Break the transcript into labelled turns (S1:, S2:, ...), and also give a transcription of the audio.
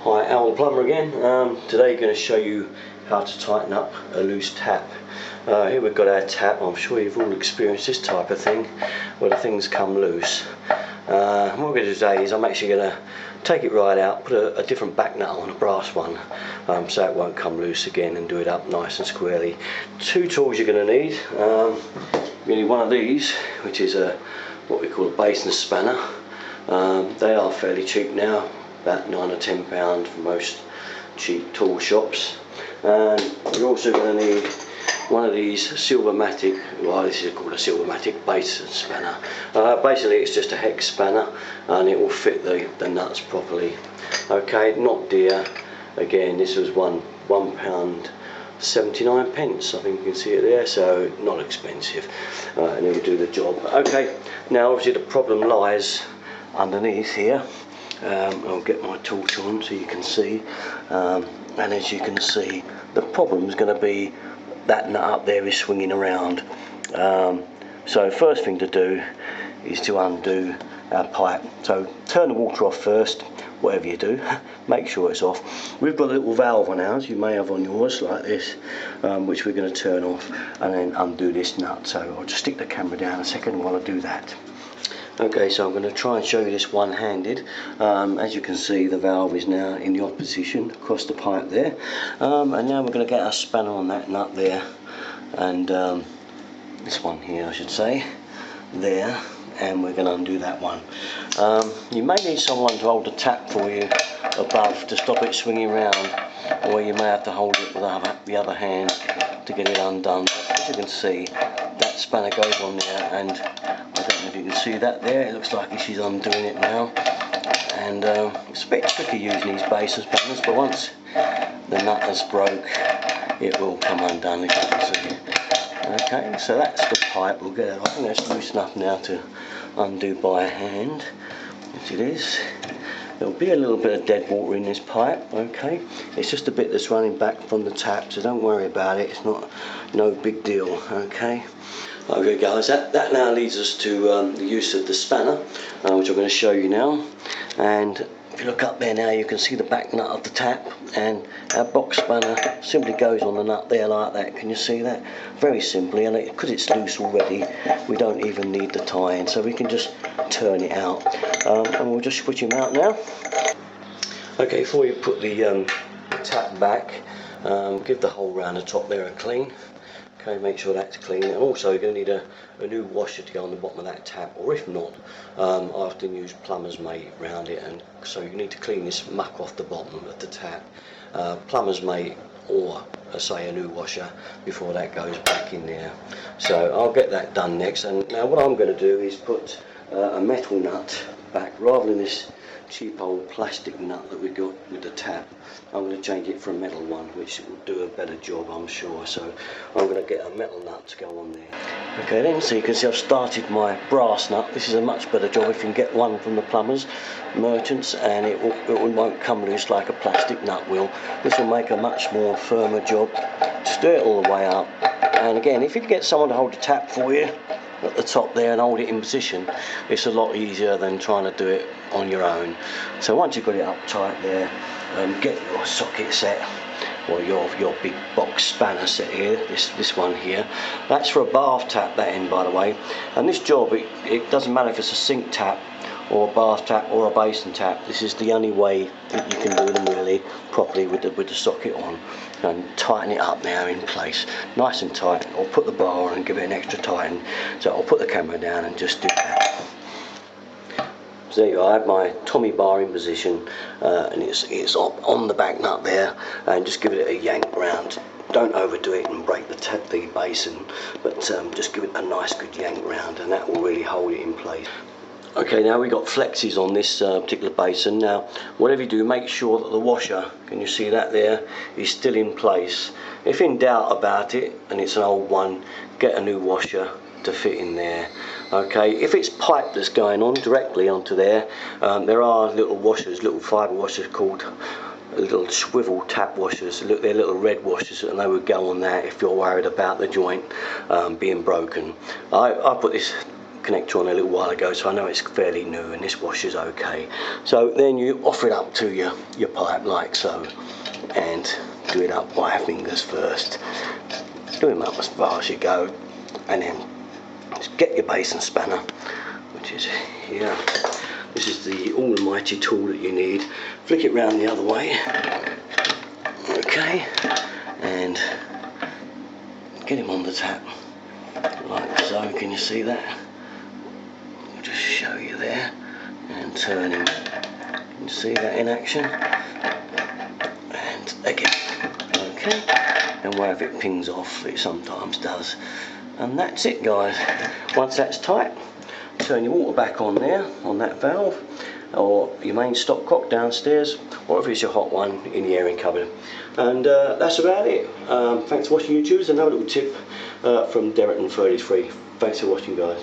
S1: Hi, Al the plumber again. Today I'm going to show you how to tighten up a loose tap. Here we've got our tap. I'm sure you've all experienced this type of thing where the things come loose. What we're going to do today is I'm actually going to take it right out, put a different back nut on, a brass one, so it won't come loose again, and do it up nice and squarely. Two tools you're going to need. You need one of these, which is what we call a basin spanner. They are fairly cheap now, about £9 or £10 from most cheap tool shops. And you're also going to need one of these Silvermatic, well, this is called a Silvermatic basin spanner. Basically it's just a hex spanner and it will fit the nuts properly. Okay, not dear. Again, this was £1.79, I think you can see it there, so not expensive, and it will do the job. Okay, now obviously the problem lies underneath here. I'll get my torch on so you can see, and as you can see, the problem is going to be that nut up there is swinging around. So first thing to do is to undo our pipe. So turn the water off first, whatever you do, make sure it's off. We've got a little valve on ours, you may have on yours, like this, which we're going to turn off and then undo this nut. So I'll just stick the camera down a second while I do that. Okay, so I'm going to try and show you this one-handed. As you can see, the valve is now in the off position across the pipe there, and now we're going to get our spanner on that nut there, and this one here I should say, there, and we're going to undo that one. You may need someone to hold the tap for you above to stop it swinging around, or you may have to hold it with the other hand to get it undone. As you can see, that spanner goes on there, and I don't know if you can see that there, it looks like she's undoing it now, and it's a bit tricky using these basin spanners, but once the nut has broke it will come undone, as you can see. Okay, so that's the pipe. We'll get it, I think that's loose enough now to undo by hand, which it is. There'll be a little bit of dead water in this pipe, okay, it's just a bit that's running back from the tap, so don't worry about it, it's no big deal. Okay. Okay guys, that now leads us to the use of the spanner, which I'm going to show you now. And if you look up there now, you can see the back nut of the tap, and our box spanner simply goes on the nut there like that. Can you see that? Very simply, and because it's loose already, we don't even need the tie-in, so we can just turn it out. And we'll just switch him out now. Okay, before you put the tap back, give the hole round the top there a clean. Okay, make sure that's clean, and also you're going to need a new washer to go on the bottom of that tap, or if not, I often use plumber's mate round it, and so you need to clean this muck off the bottom of the tap. Plumber's mate, or say a new washer, before that goes back in there. So I'll get that done next, and now what I'm going to do is put a metal nut back rather than this cheap old plastic nut that we got with the tap. I'm going to change it for a metal one, which will do a better job, I'm sure. So I'm going to get a metal nut to go on there. Okay then, so you can see I've started my brass nut. This is a much better job if you can get one from the plumbers, merchants, and it won't come loose like a plastic nut will. This will make a much more firmer job. Just do it all the way up. And again, if you can get someone to hold the tap for you at the top there and hold it in position, it's a lot easier than trying to do it on your own. So once you've got it up tight there, get your socket set, or your big box spanner set here, this one here. That's for a bath tap, that end, by the way. And this job, it doesn't matter if it's a sink tap or a bath tap or a basin tap. This is the only way that you can do them really properly with the socket on. And tighten it up now in place, nice and tight, or put the bar on and give it an extra tighten. So I'll put the camera down and just do that. So there you go, I have my Tommy bar in position, and it's on the back nut there, and just give it a yank round. Don't overdo it and break the basin, but just give it a nice good yank round, and that will really hold it in place. Okay, now we've got flexes on this particular basin. Now, whatever you do, make sure that the washer, can you see that there, is still in place. If in doubt about it, and it's an old one, get a new washer to fit in there. Okay, if it's pipe that's going on directly onto there, there are little washers, little fibre washers called little swivel tap washers. They're little red washers, and they would go on that if you're worried about the joint being broken. I put this connector on a little while ago, so I know it's fairly new, and this washer's okay. So then you offer it up to your pipe like so, and do it up by fingers first. Do them up as far as you go, and then just get your basin spanner, which is here. This is the almighty tool that you need. Flick it round the other way, okay, and get him on the tap like so. Can you see that? I'll just show you there, and turn him. Can you see that in action? And again, okay, and wherever it pings off, it sometimes does. And that's it, guys. Once that's tight, turn your water back on there, on that valve, or your main stopcock downstairs, or if it's your hot one in the airing cupboard. And that's about it. Thanks for watching, YouTube. Another little tip from Derrickton 33. Thanks for watching, guys.